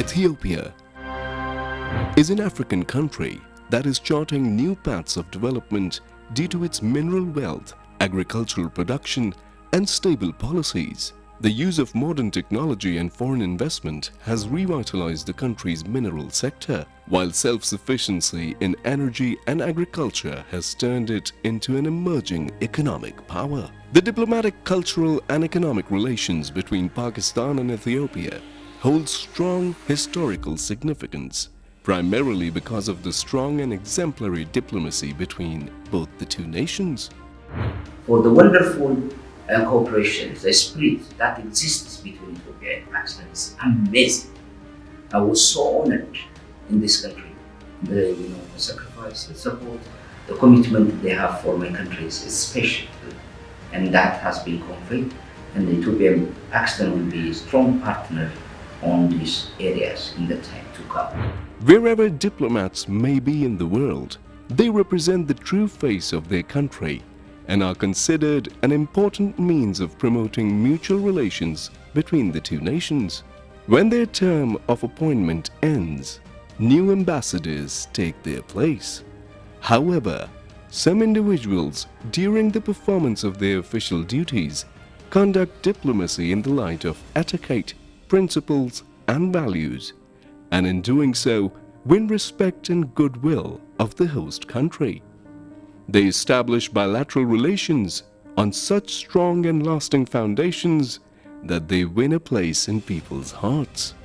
Ethiopia is an African country that is charting new paths of development due to its mineral wealth, agricultural production, and stable policies. The use of modern technology and foreign investment has revitalized the country's mineral sector, while self-sufficiency in energy and agriculture has turned it into an emerging economic power. The diplomatic, cultural, and economic relations between Pakistan and Ethiopia hold strong historical significance, primarily because of the strong and exemplary diplomacy between both the two nations. For the wonderful cooperation, the spirit that exists between Ethiopia and Pakistan is amazing. I was so honored in this country. The sacrifice, the support, the commitment they have for my country is special, and that has been conveyed. And Ethiopia and Pakistan will be a strong partner on these areas in the time to come. Wherever diplomats may be in the world, they represent the true face of their country and are considered an important means of promoting mutual relations between the two nations. When their term of appointment ends, new ambassadors take their place. However, some individuals, during the performance of their official duties, conduct diplomacy in the light of etiquette, principles, and values, and in doing so, win respect and goodwill of the host country. They establish bilateral relations on such strong and lasting foundations that they win a place in people's hearts.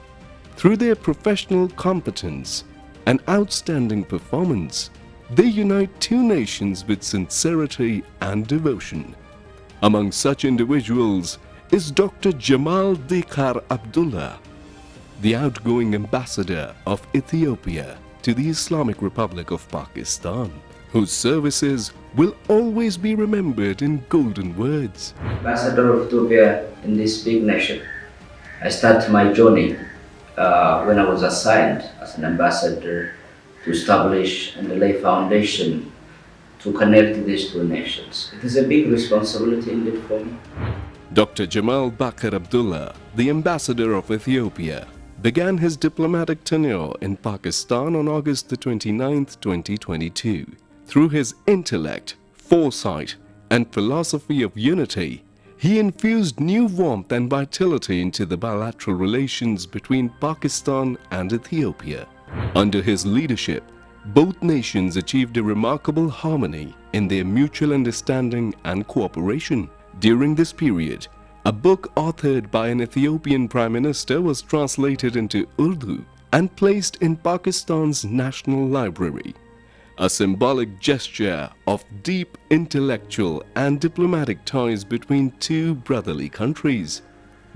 Through their professional competence and outstanding performance, they unite two nations with sincerity and devotion. Among such individuals is Dr. Jemal Beker Abdula, the outgoing ambassador of Ethiopia to the Islamic Republic of Pakistan, whose services will always be remembered in golden words. Ambassador of Ethiopia in this big nation. I started my journey when I was assigned as an ambassador to establish and lay foundation to connect these two nations. It is a big responsibility indeed for me. Dr. Jemal Beker Abdula, the ambassador of Ethiopia, began his diplomatic tenure in Pakistan on August 29, 2022. Through his intellect, foresight, and philosophy of unity, he infused new warmth and vitality into the bilateral relations between Pakistan and Ethiopia. Under his leadership, both nations achieved a remarkable harmony in their mutual understanding and cooperation. During this period, a book authored by an Ethiopian Prime Minister was translated into Urdu and placed in Pakistan's National Library, a symbolic gesture of deep intellectual and diplomatic ties between two brotherly countries.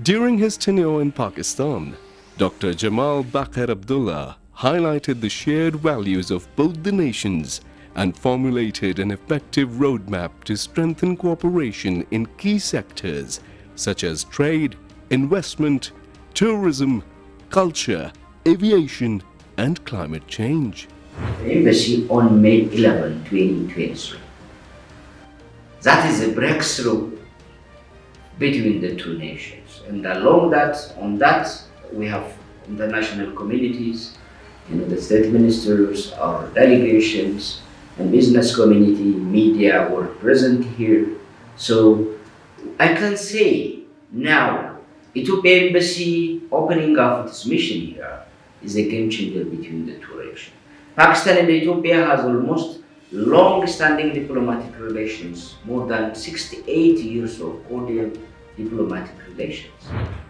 During his tenure in Pakistan, Dr. Jemal Beker Abdula highlighted the shared values of both the nations and formulated an effective roadmap to strengthen cooperation in key sectors such as trade, investment, tourism, culture, aviation, and climate change. The embassy on May 11, 2023. That is a breakthrough between the two nations. And along that, on that, we have international communities, the state ministers, our delegations, and business community, media were present here. So I can say now, Ethiopia Embassy opening up its mission here is a game changer between the two nations. Pakistan and Ethiopia has almost long-standing diplomatic relations, more than 68 years of cordial diplomatic relations.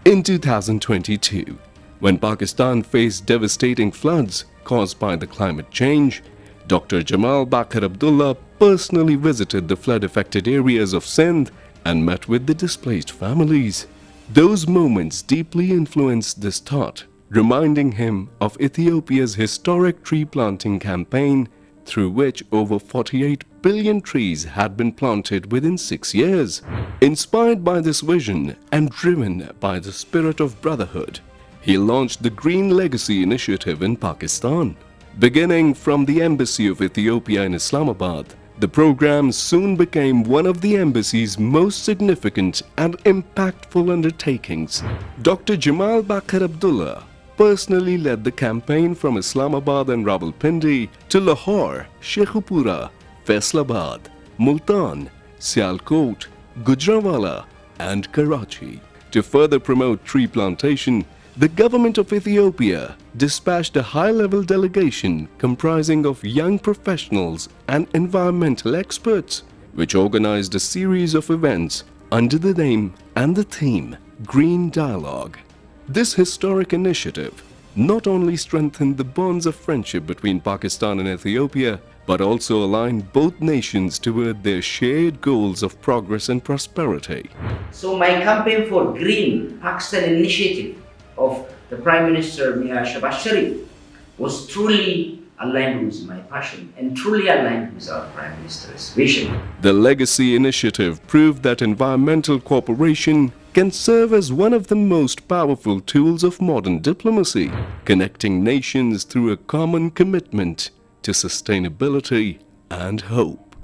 In 2022, when Pakistan faced devastating floods caused by the climate change, Dr. Jemal Beker Abdula personally visited the flood-affected areas of Sindh and met with the displaced families. Those moments deeply influenced this thought, reminding him of Ethiopia's historic tree planting campaign, through which over 48 billion trees had been planted within 6 years. Inspired by this vision and driven by the spirit of brotherhood, he launched the Green Legacy Initiative in Pakistan. Beginning from the Embassy of Ethiopia in Islamabad, the program soon became one of the embassy's most significant and impactful undertakings. Dr. Jemal Beker Abdula personally led the campaign from Islamabad and Rawalpindi to Lahore, Sheikhupura, Faisalabad, Multan, Sialkot, Gujranwala and Karachi. To further promote tree plantation, the Government of Ethiopia dispatched a high-level delegation comprising of young professionals and environmental experts, which organized a series of events under the name and the theme Green Dialogue. This historic initiative not only strengthened the bonds of friendship between Pakistan and Ethiopia, but also aligned both nations toward their shared goals of progress and prosperity. So my campaign for Green Pakistan initiative of the Prime Minister Mia Shahbaz Sharif was truly aligned with my passion and truly aligned with our Prime Minister's vision. The Legacy Initiative proved that environmental cooperation can serve as one of the most powerful tools of modern diplomacy, connecting nations through a common commitment to sustainability and hope.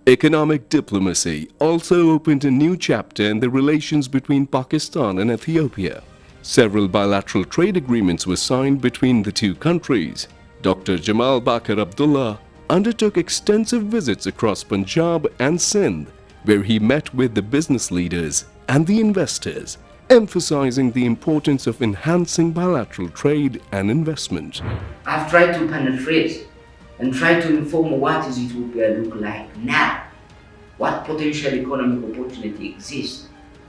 Economic diplomacy also opened a new chapter in the relations between Pakistan and Ethiopia. Several bilateral trade agreements were signed between the two countries. Dr. Jemal Beker Abdula undertook extensive visits across Punjab and Sindh, where he met with the business leaders and the investors, emphasizing the importance of enhancing bilateral trade and investment. I've tried to penetrate and try to inform what is Ethiopia look like now, what potential economic opportunity exists.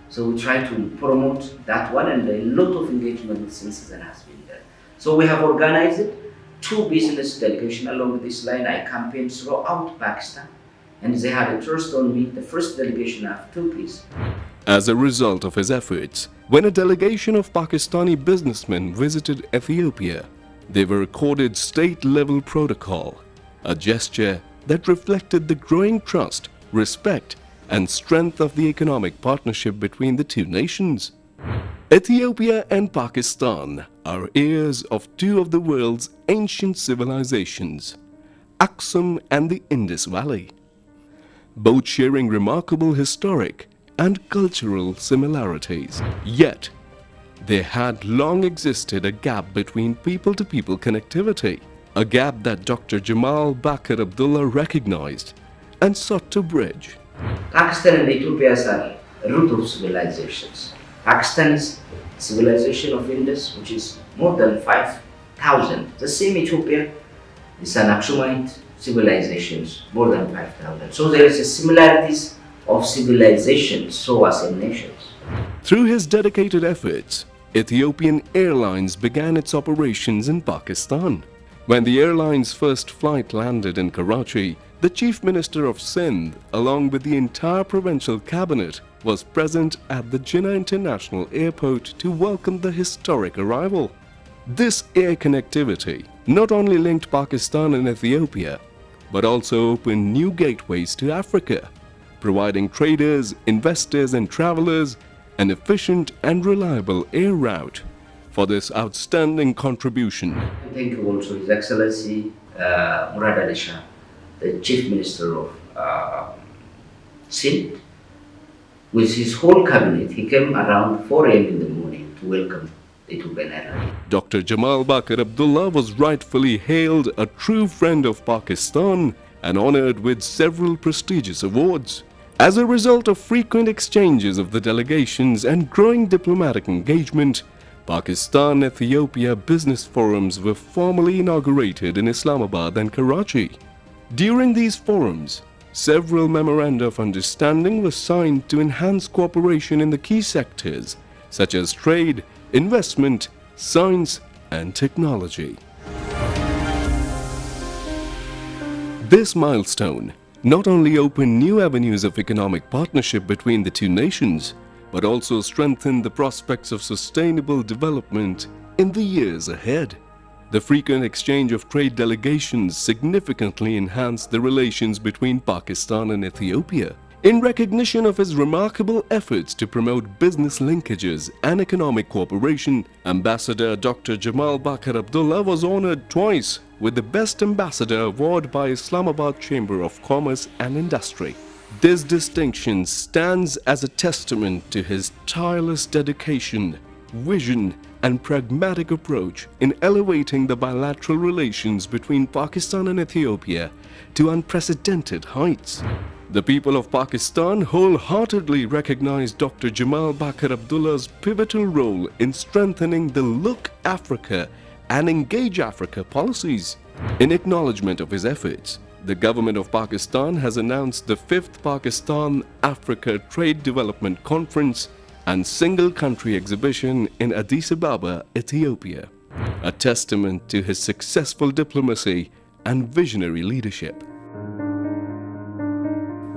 So we try to promote that one, and a lot of engagement since then has been done. So we have organized 2 business delegations along this line. I campaigned throughout Pakistan, and they had a trust on me. The first delegation I took is. As a result of his efforts, when a delegation of Pakistani businessmen visited Ethiopia, they were accorded state-level protocol, a gesture that reflected the growing trust, respect, and strength of the economic partnership between the two nations. Ethiopia and Pakistan are heirs of 2 of the world's ancient civilizations, Aksum and the Indus Valley, both sharing remarkable historic and cultural similarities. Yet, there had long existed a gap between people-to-people connectivity, a gap that Dr. Jemal Beker Abdula recognized and sought to bridge. Pakistan and Ethiopia are root of civilizations. Pakistan is civilization of Indus, which is more than 5,000. The same Ethiopia is an Aksumite civilizations, more than 5,000. So there is a similarities of civilizations, so as in nations. Through his dedicated efforts, Ethiopian Airlines began its operations in Pakistan. When the airline's first flight landed in Karachi, the Chief Minister of Sindh, along with the entire provincial cabinet, was present at the Jinnah International Airport to welcome the historic arrival. This air connectivity not only linked Pakistan and Ethiopia, but also opened new gateways to Africa, providing traders, investors and travelers an efficient and reliable air route. For this outstanding contribution, Thank you also His Excellency Murad Ali Shah, the Chief Minister of Sindh. With his whole cabinet, he came around 4 a.m. in the morning to welcome the Ethiopian Airlines. Dr. Jemal Beker Abdula was rightfully hailed a true friend of Pakistan and honored with several prestigious awards. As a result of frequent exchanges of the delegations and growing diplomatic engagement, Pakistan-Ethiopia business forums were formally inaugurated in Islamabad and Karachi. During these forums, several memoranda of understanding were signed to enhance cooperation in the key sectors such as trade, investment, science, and technology. This milestone not only opened new avenues of economic partnership between the two nations, but also strengthened the prospects of sustainable development in the years ahead. The frequent exchange of trade delegations significantly enhanced the relations between Pakistan and Ethiopia. In recognition of his remarkable efforts to promote business linkages and economic cooperation, Ambassador Dr. Jemal Beker Abdula was honored twice with the Best Ambassador Award by Islamabad Chamber of Commerce and Industry. This distinction stands as a testament to his tireless dedication, vision, and pragmatic approach in elevating the bilateral relations between Pakistan and Ethiopia to unprecedented heights. The people of Pakistan wholeheartedly recognize Dr. Jemal Beker Abdula's pivotal role in strengthening the Look Africa and Engage Africa policies. In acknowledgement of his efforts, the Government of Pakistan has announced the 5th Pakistan-Africa Trade Development Conference and Single Country Exhibition in Addis Ababa, Ethiopia, a testament to his successful diplomacy and visionary leadership.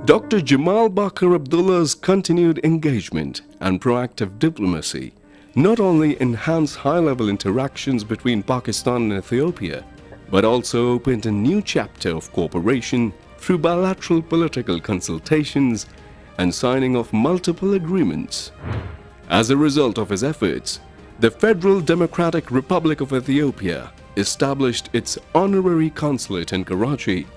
Dr. Jemal Beker Abdula's continued engagement and proactive diplomacy not only enhanced high-level interactions between Pakistan and Ethiopia, but also opened a new chapter of cooperation through bilateral political consultations and signing of multiple agreements. As a result of his efforts, the Federal Democratic Republic of Ethiopia established its honorary consulate in Karachi,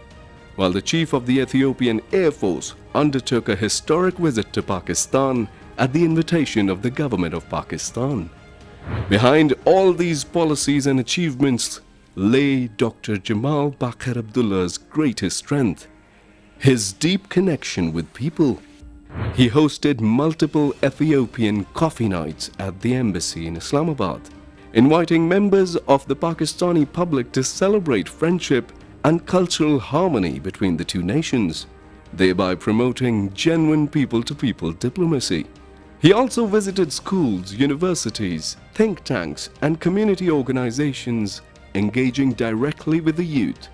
while the Chief of the Ethiopian Air Force undertook a historic visit to Pakistan at the invitation of the Government of Pakistan. Behind all these policies and achievements lay Dr. Jemal Beker Abdula's greatest strength, his deep connection with people. He hosted multiple Ethiopian coffee nights at the embassy in Islamabad, inviting members of the Pakistani public to celebrate friendship and cultural harmony between the two nations, thereby promoting genuine people-to-people diplomacy. He also visited schools, universities, think tanks, and community organizations, engaging directly with the youth,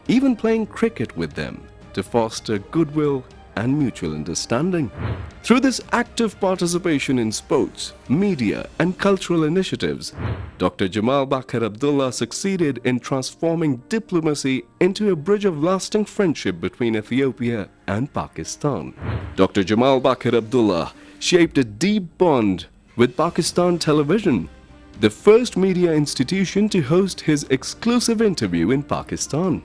even playing cricket with them to foster goodwill and mutual understanding. Through this active participation in sports, media, and cultural initiatives, Dr. Jemal Beker Abdula succeeded in transforming diplomacy into a bridge of lasting friendship between Ethiopia and Pakistan. Dr. Jemal Beker Abdula shaped a deep bond with Pakistan Television, the first media institution to host his exclusive interview in Pakistan,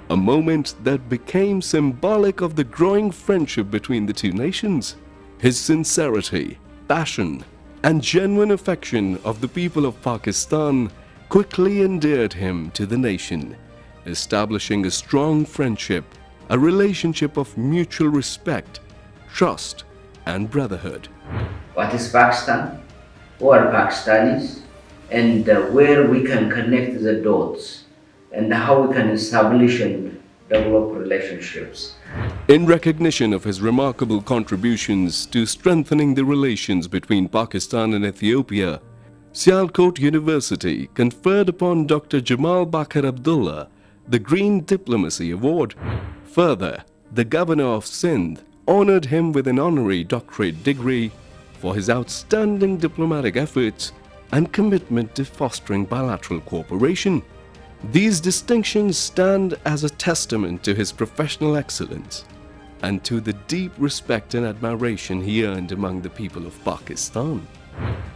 a moment that became symbolic of the growing friendship between the two nations. His sincerity, passion, and genuine affection of the people of Pakistan quickly endeared him to the nation, establishing a strong friendship, a relationship of mutual respect, trust, and brotherhood. What is Pakistan? Who are Pakistanis? And where we can connect the dots and how we can establish and develop relationships. In recognition of his remarkable contributions to strengthening the relations between Pakistan and Ethiopia, Sialkot University conferred upon Dr. Jemal Beker Abdula the Green Diplomacy Award. Further, the Governor of Sindh honored him with an honorary doctorate degree for his outstanding diplomatic efforts and commitment to fostering bilateral cooperation. These distinctions stand as a testament to his professional excellence and to the deep respect and admiration he earned among the people of Pakistan.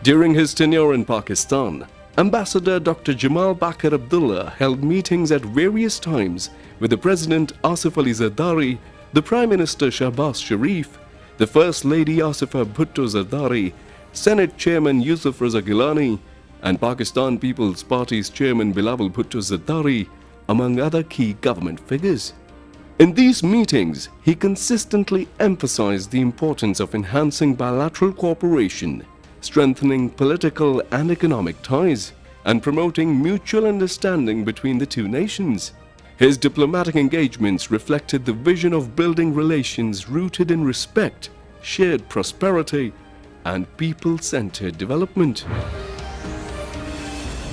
During his tenure in Pakistan, Ambassador Dr. Jemal Beker Abdula held meetings at various times with the President Asif Ali Zardari, the Prime Minister Shahbaz Sharif, the First Lady Asifa Bhutto Zardari, Senate Chairman Yusuf Raza Gilani, and Pakistan People's Party's Chairman Bilawal Bhutto Zardari, among other key government figures. In these meetings, he consistently emphasized the importance of enhancing bilateral cooperation, strengthening political and economic ties, and promoting mutual understanding between the two nations. His diplomatic engagements reflected the vision of building relations rooted in respect, shared prosperity, and people-centered development.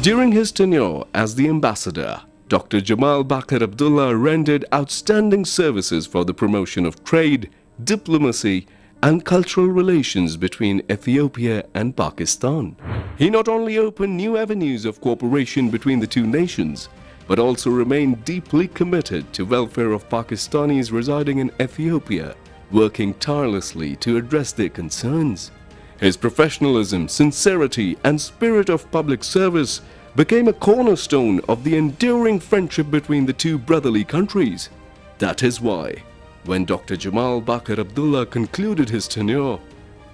During his tenure as the ambassador, Dr. Jemal Beker Abdula rendered outstanding services for the promotion of trade, diplomacy, and cultural relations between Ethiopia and Pakistan. He not only opened new avenues of cooperation between the two nations, but also remained deeply committed to welfare of Pakistanis residing in Ethiopia, working tirelessly to address their concerns. His professionalism, sincerity, and spirit of public service became a cornerstone of the enduring friendship between the two brotherly countries. That is why, when Dr. Jemal Beker Abdula concluded his tenure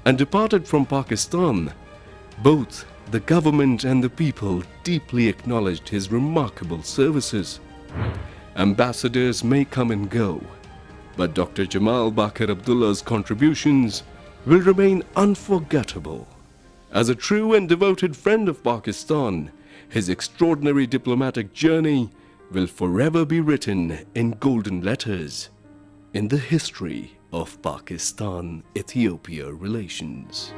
and departed from Pakistan, both The government and the people deeply acknowledged his remarkable services. Ambassadors may come and go, but Dr. Jemal Beker Abdula's contributions will remain unforgettable. As a true and devoted friend of Pakistan, his extraordinary diplomatic journey will forever be written in golden letters in the history of Pakistan-Ethiopia relations.